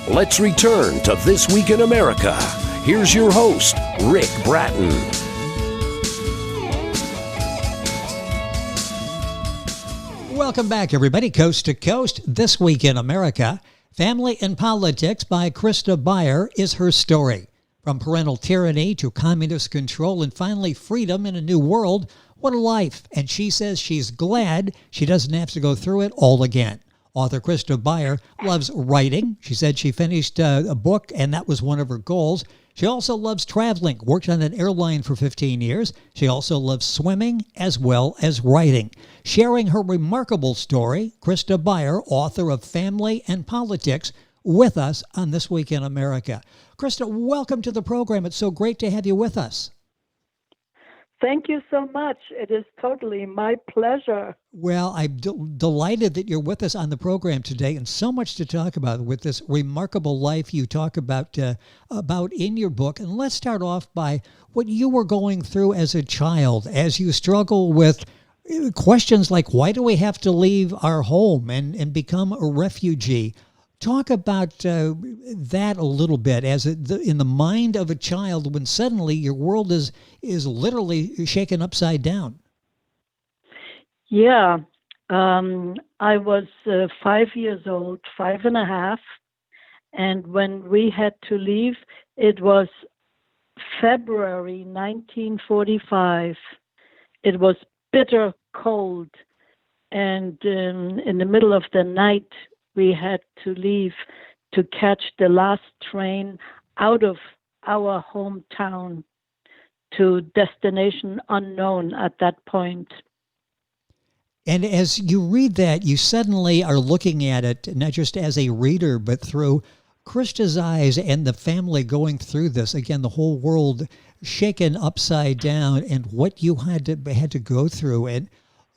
Let's return to This Week in America. Here's your host, Rick Bratton. Welcome back, everybody. Coast to Coast, This Week in America. Family and Politics by Christa Baier is her story. From parental tyranny to communist control and finally freedom in a new world, what a life. And she says she's glad she doesn't have to go through it all again. Author Christa Baier loves writing. She said she finished a book, and that was one of her goals. She also loves traveling, worked on an airline for 15 years. She also loves swimming as well as writing. Sharing her remarkable story, Christa Baier, author of Family and Politics, with us on This Week in America. Christa, welcome to the program. It's so great to have you with us. Thank you so much. It is totally my pleasure. Well, I'm delighted that you're with us on the program today, and so much to talk about with this remarkable life you talk about in your book. And let's start off by what you were going through as a child, as you struggle with questions like, why do we have to leave our home and become a refugee? Talk about that a little bit, as in the mind of a child when suddenly your world is literally shaken upside down. Yeah, I was 5 years old, 5.5, and when we had to leave, it was February 1945. It was bitter cold, and in the middle of the night, we had to leave to catch the last train out of our hometown to destination unknown at that point. And as you read that, you suddenly are looking at it not just as a reader, but through Christa's eyes and the family going through this. Again, the whole world shaken upside down and what you had to go through. And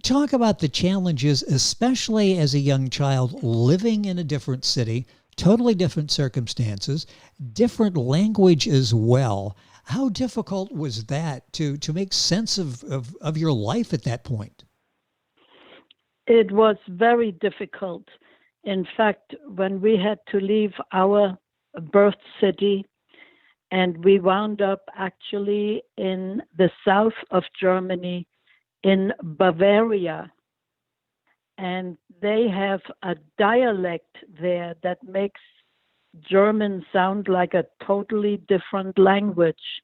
talk about the challenges, especially as a young child living in a different city, totally different circumstances, different language as well. How difficult was that to make sense of your life at that point? It was very difficult. In fact, when we had to leave our birth city, and we wound up actually in the south of Germany, in Bavaria, and they have a dialect there that makes German sound like a totally different language.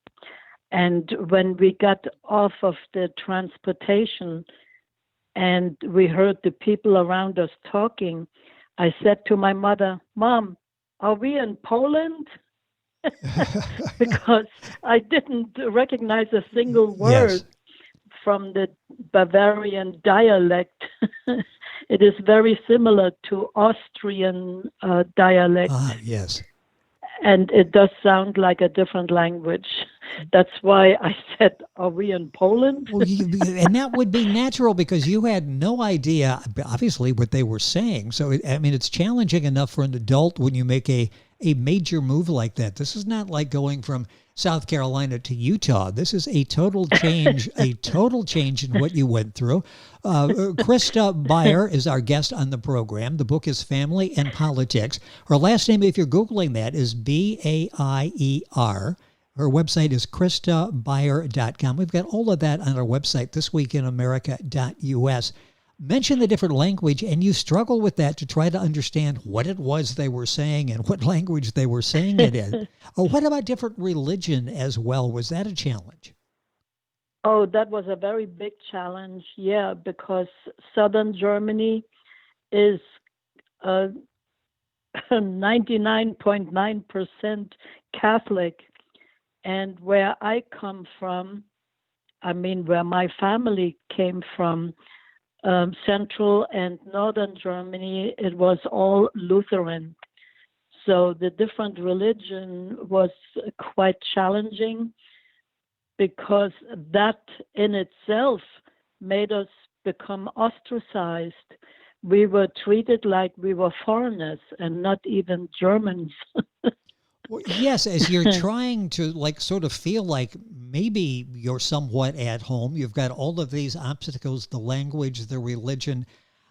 And when we got off of the transportation and we heard the people around us talking, I said to my mother, "Mom, are we in Poland?" Because I didn't recognize a single word. Yes. From the Bavarian dialect. It is very similar to Austrian dialect. Ah, yes. And it does sound like a different language. That's why I said, are we in Poland? Well, and that would be natural because you had no idea, obviously, what they were saying. So, it's challenging enough for an adult when you make a major move like that. This is not like going from South Carolina to Utah. This is a total change, in what you went through. Christa Baier is our guest on the program. The book is Family and Politics. Her last name, if you're Googling that, is Baier. Her website is christabaier.com. We've got all of that on our website, thisweekinamerica.us. Mention the different language, and you struggle with that to try to understand what it was they were saying and what language they were saying it in. What about different religion as well? Was that a challenge? Oh, that was a very big challenge, yeah, because southern Germany is 99.9% Catholic. And where I come from, where my family came from, central and northern Germany, it was all Lutheran. So the different religion was quite challenging because that in itself made us become ostracized. We were treated like we were foreigners and not even Germans. Well, yes, as you're trying to sort of feel like maybe you're somewhat at home, you've got all of these obstacles, the language, the religion.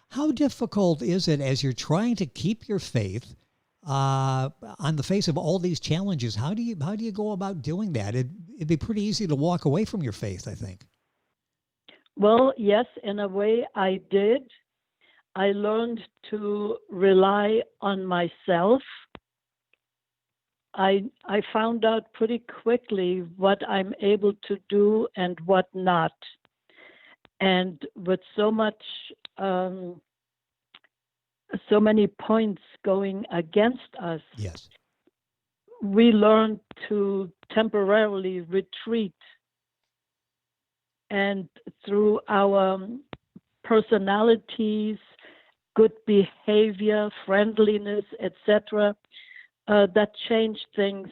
How difficult is it as you're trying to keep your faith, on the face of all these challenges. How do you go about doing that? It'd be pretty easy to walk away from your faith, I think. Well, yes, in a way I did. I learned to rely on myself. I found out pretty quickly what I'm able to do and what not. And with so many points going against us, yes, we learned to temporarily retreat. And through our personalities, good behavior, friendliness, etc., that changed things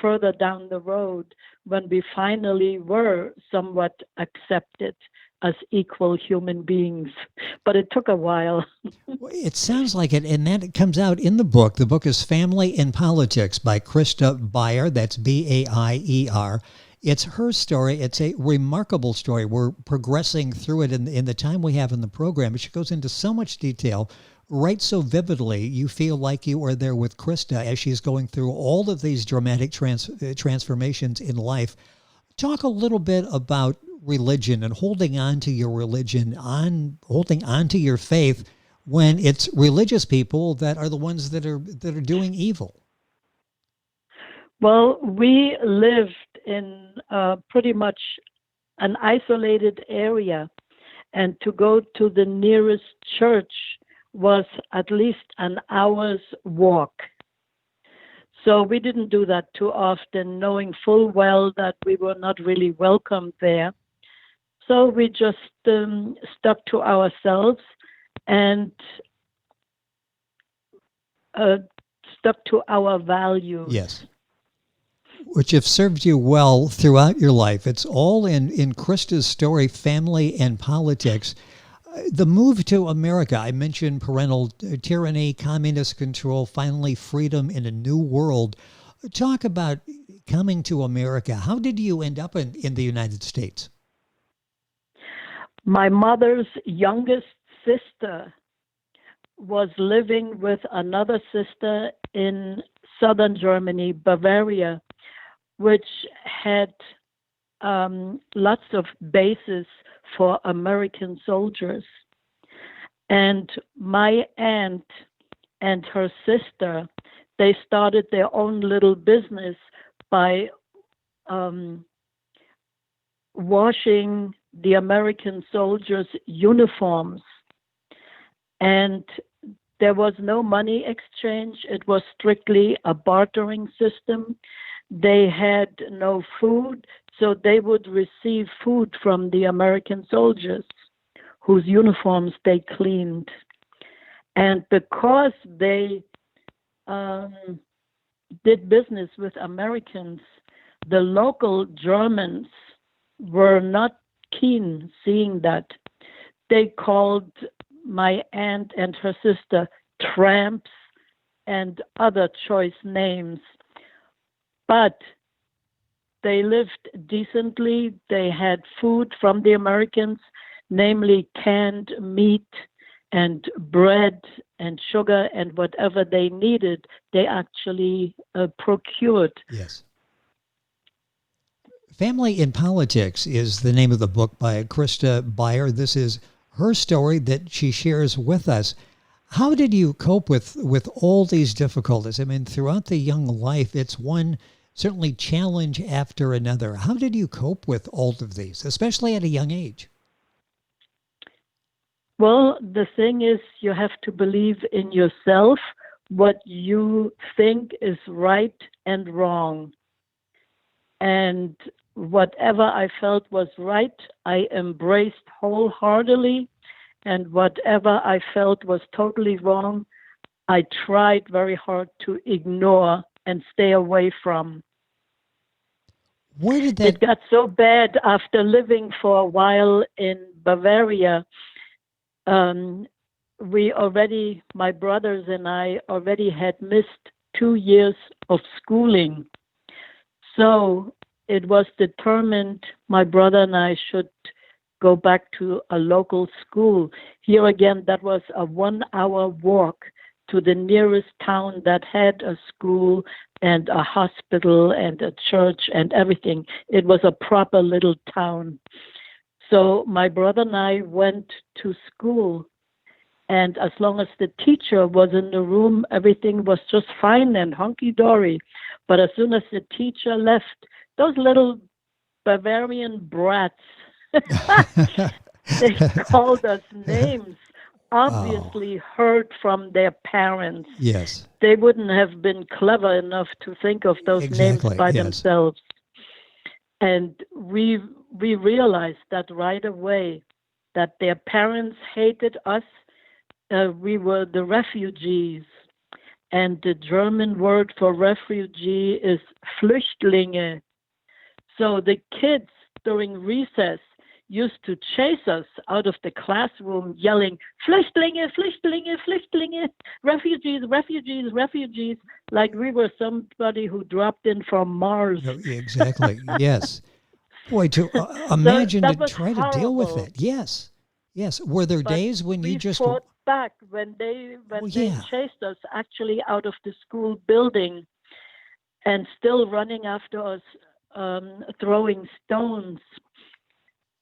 further down the road when we finally were somewhat accepted as equal human beings. But it took a while. It sounds like it, and that comes out in the book. The book is Family in Politics by Christa Baier. That's Baier. It's her story. It's a remarkable story. We're progressing through it in the time we have in the program. She goes into so much detail, right so vividly. You feel like you are there with Christa as she's going through all of these dramatic transformations in life. Talk a little bit about religion and holding on to your religion, holding on to your faith when it's religious people that are the ones that are doing evil. Well, we lived in pretty much an isolated area, and to go to the nearest church was at least an hour's walk. So we didn't do that too often, knowing full well that we were not really welcome there. So we just stuck to ourselves and stuck to our values. Yes. Which have served you well throughout your life. It's all in Christa's story, Family and Politics. The move to America, I mentioned parental tyranny, communist control, finally freedom in a new world. Talk about coming to America. How did you end up in the United States? My mother's youngest sister was living with another sister in southern Germany, Bavaria, which had lots of bases for American soldiers. And my aunt and her sister, they started their own little business by washing the American soldiers' uniforms. And there was no money exchange. It was strictly a bartering system. They had no food, so they would receive food from the American soldiers whose uniforms they cleaned. And because they did business with Americans, the local Germans were not keen seeing that. They called my aunt and her sister tramps and other choice names. But they lived decently. They had food from the Americans, namely canned meat and bread and sugar and whatever they needed, they actually procured. Yes. Family in Politics is the name of the book by Christa Baier. This is her story that she shares with us. How did you cope with all these difficulties? I mean, throughout the young life, it's one certainly challenge after another. How did you cope with all of these, especially at a young age? Well, the thing is, you have to believe in yourself, what you think is right and wrong. And whatever I felt was right, I embraced wholeheartedly. And whatever I felt was totally wrong, I tried very hard to ignore and stay away from. Where did that... It got so bad after living for a while in Bavaria. My brothers and I already had missed 2 years of schooling. So it was determined my brother and I should go back to a local school. Here again, that was a 1-hour walk to the nearest town that had a school and a hospital and a church and everything. It was a proper little town. So my brother and I went to school, and as long as the teacher was in the room, everything was just fine and hunky-dory. But as soon as the teacher left, those little Bavarian brats, they called us names, obviously heard from their parents. Yes. They wouldn't have been clever enough to think of those names by themselves. And we realized that right away, that their parents hated us. We were the refugees. And the German word for refugee is Flüchtlinge. So the kids during recess used to chase us out of the classroom yelling, Flüchtlinge, Flüchtlinge, Flüchtlinge, refugees, refugees, refugees, like we were somebody who dropped in from Mars. Oh, exactly, yes. Boy, to imagine to try horrible. To deal with it. Yes, yes. Were there days when you just... We fought back when they chased us actually out of the school building and still running after us, throwing stones.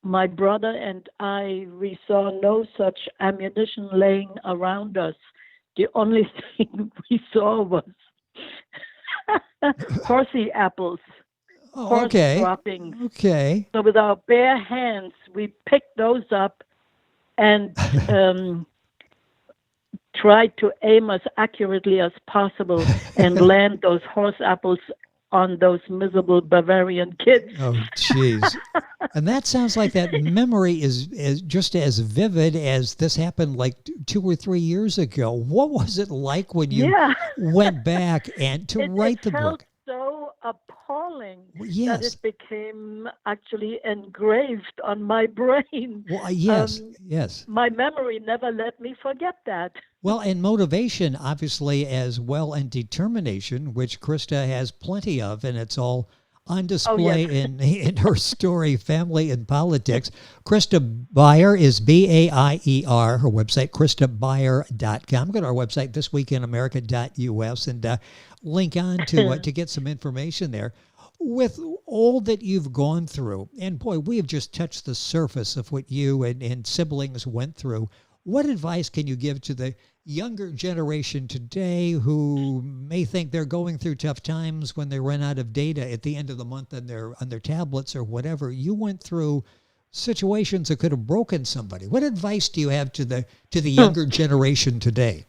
My brother and we saw no such ammunition laying around us. The only thing we saw was horsey apples, horse droppings. Okay. So with our bare hands, we picked those up and tried to aim as accurately as possible and land those horse apples on those miserable Bavarian kids. Oh, jeez. And that sounds like that memory is just as vivid as this happened like 2 or 3 years ago. What was it like when you went back and to write the book? It felt so appalling that it became actually engraved on my brain. Well, yes. My memory never let me forget that. Well, and motivation, obviously, as well, and determination, which Christa has plenty of, and it's all on display in her story, Family and Politics. Christa Baier is Baier, her website, ChristaBaier.com. Go to our website, thisweekinamerica.us, and link on to get some information there. With all that you've gone through, and boy, we have just touched the surface of what you and siblings went through. What advice can you give to the younger generation today who may think they're going through tough times when they run out of data at the end of the month on their tablets or whatever? You went through situations that could have broken somebody. What advice do you have to the younger generation today?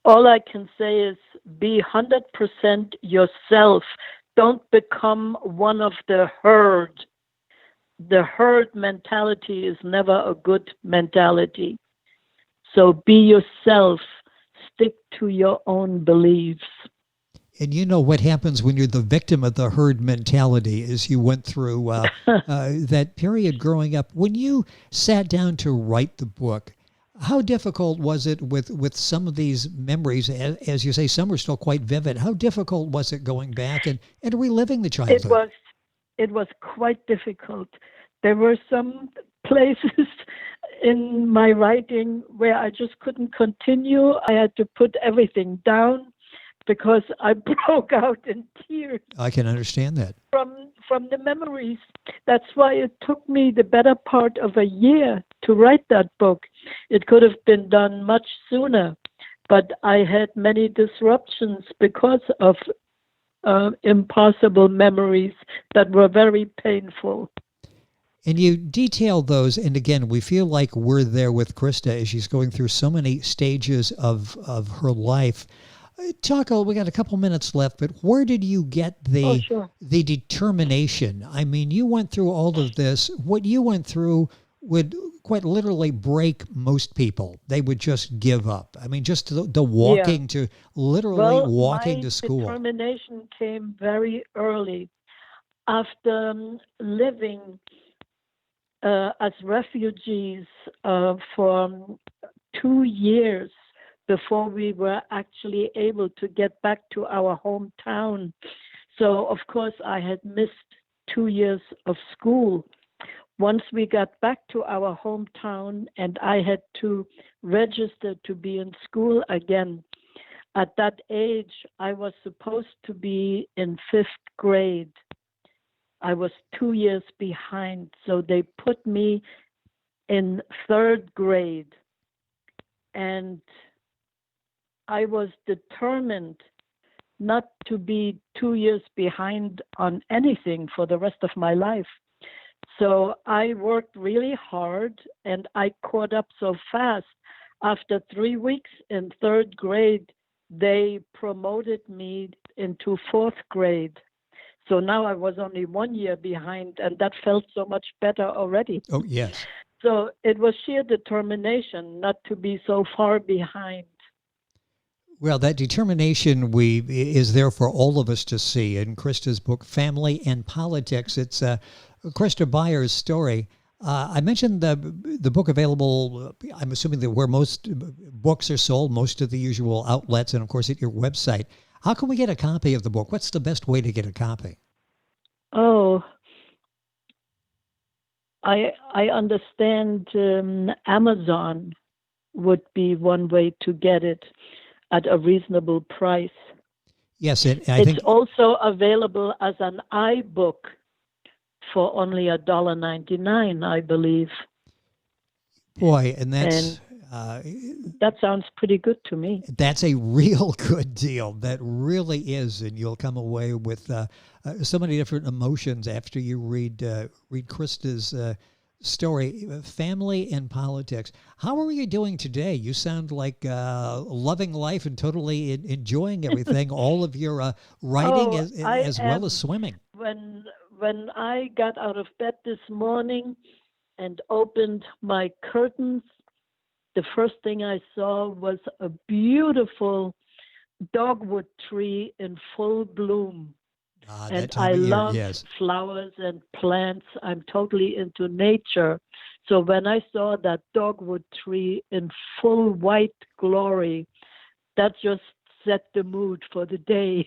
All I can say is be 100% yourself. Don't become one of the herd. The herd mentality is never a good mentality. So be yourself. Stick to your own beliefs. And you know what happens when you're the victim of the herd mentality as you went through that period growing up. When you sat down to write the book, how difficult was it with some of these memories? As you say, some are still quite vivid. How difficult was it going back and reliving the childhood? It was quite difficult. There were some places in my writing where I just couldn't continue. I had to put everything down because I broke out in tears. I can understand that. From the memories. That's why it took me the better part of a year to write that book. It could have been done much sooner, but I had many disruptions because of impossible memories that were very painful. And you detailed those, and again, we feel like we're there with Christa as she's going through so many stages of her life. We got a couple minutes left, but where did you get the determination? I mean, you went through all of this. What you went through would quite literally break most people. They would just give up. I mean, just the walking to walking to school. My determination came very early. After living as refugees for 2 years before we were actually able to get back to our hometown. So, of course, I had missed 2 years of school. once we got back to our hometown and I had to register to be in school again, at that age, I was supposed to be in 5th grade. I was 2 years behind, so they put me in 3rd grade. And I was determined not to be 2 years behind on anything for the rest of my life. So I worked really hard and I caught up so fast. After 3 weeks in 3rd grade, they promoted me into 4th grade. So now I was only 1 year behind, and that felt so much better already. Oh, yes. So it was sheer determination not to be so far behind. Well, that determination is there for all of us to see. In Christa's book, Family and Politics, it's Christa Baier's story. I mentioned the book available, I'm assuming that where most books are sold, most of the usual outlets, and of course at your website. How can we get a copy of the book? What's the best way to get a copy? Oh, I understand Amazon would be one way to get it at a reasonable price. Yes, it's think also available as an iBook for only $1.99, I believe. Boy, and that's... that sounds pretty good to me. That's a real good deal. That really is, and you'll come away with so many different emotions after you read Christa's story, Family and Politics. How are you doing today? You sound like loving life and totally enjoying everything. All of your writing as well as swimming. When I got out of bed this morning and opened my curtains, the first thing I saw was a beautiful dogwood tree in full bloom. And I love flowers and plants. I'm totally into nature. So when I saw that dogwood tree in full white glory, that just set the mood for the day.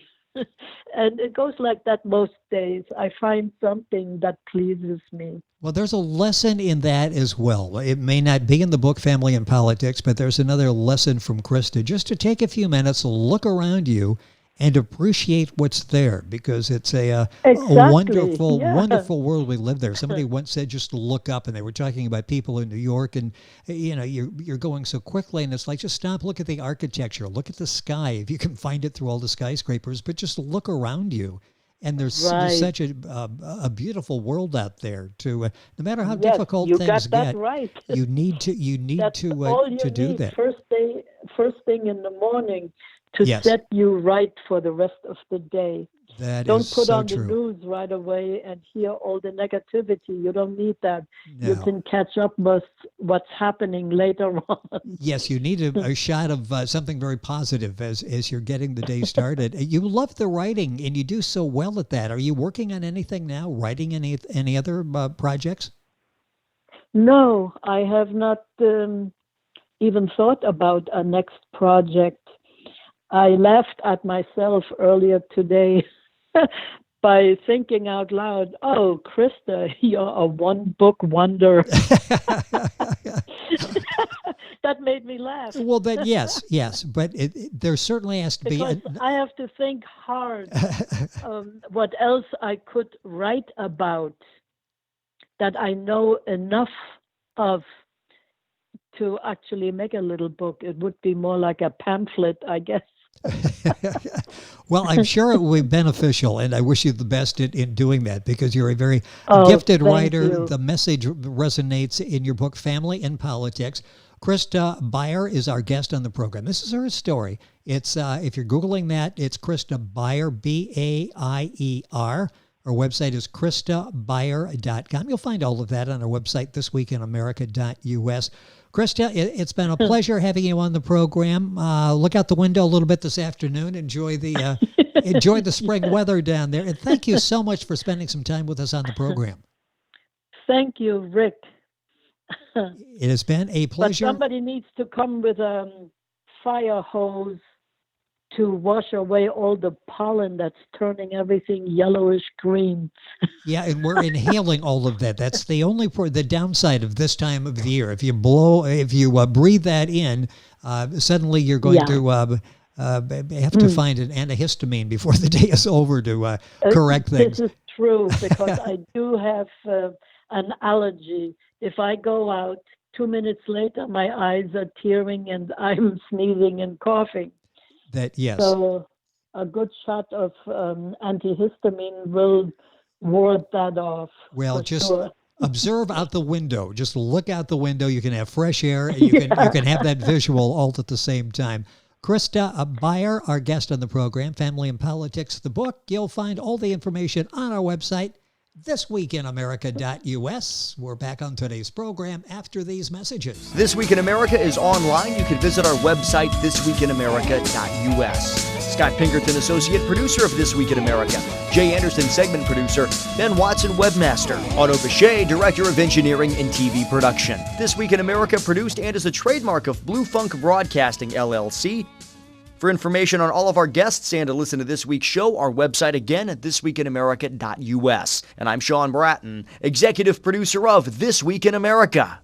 And it goes like that most days. I find something that pleases me. Well, there's a lesson in that as well. It may not be in the book Family and Politics, but there's another lesson from Christa. Just to take a few minutes, look around you, and appreciate what's there, because it's a wonderful, wonderful world we live there. Somebody once said just to look up, and they were talking about people in New York, and you're going so quickly, and it's like just stop, look at the architecture, look at the sky, if you can find it through all the skyscrapers, but just look around you. And there's such a beautiful world out there. No matter how difficult things get, you need to do that. First thing in the morning to set you right for the rest of the day. Don't put on the news right away and hear all the negativity. You don't need that. No. You can catch up with what's happening later on. Yes, you need a shot of something very positive as you're getting the day started. You love the writing, and you do so well at that. Are you working on anything now, writing any other projects? No, I have not even thought about a next project. I laughed at myself earlier today by thinking out loud, oh, Christa, you're a one-book wonder. That made me laugh. Well, but yes, but there certainly has to be... I have to think hard what else I could write about that I know enough of to actually make a little book. It would be more like a pamphlet, I guess. Well, I'm sure it will be beneficial, and I wish you the best in doing that, because you're a very gifted writer. You. The message resonates in your book, Family and Politics. Christa Baier is our guest on the program. This is her story. It's if you're Googling that, it's Christa Baier, Baier. Our website is christabaier.com. You'll find all of that on our website, thisweekinamerica.us. Christa, it's been a pleasure having you on the program. Look out the window a little bit this afternoon. Enjoy the spring weather down there. And thank you so much for spending some time with us on the program. Thank you, Rick. It has been a pleasure. But somebody needs to come with a fire hose to wash away all the pollen that's turning everything yellowish green. Yeah, and we're inhaling all of that. That's the only the downside of this time of the year. If you breathe that in, suddenly you're going to have to find an antihistamine before the day is over to correct things. This is true because I do have an allergy. If I go out 2 minutes later, my eyes are tearing and I'm sneezing and coughing. Yes. So a good shot of antihistamine will ward that off. Well, just observe out the window. Just look out the window. You can have fresh air. And you can have that visual all at the same time. Christa Baier, our guest on the program, Family and Politics, the book. You'll find all the information on our website, thisweekinamerica.us. We're back on today's program after these messages. This Week in America is online. You can visit our website, thisweekinamerica.us. Scott Pinkerton, associate producer of This Week in America. Jay Anderson, segment producer. Ben Watson, webmaster. Otto Bechet, director of engineering and TV production. This Week in America produced and is a trademark of Blue Funk Broadcasting, LLC. For information on all of our guests and to listen to this week's show, our website again at thisweekinamerica.us. And I'm Sean Bratton, executive producer of This Week in America.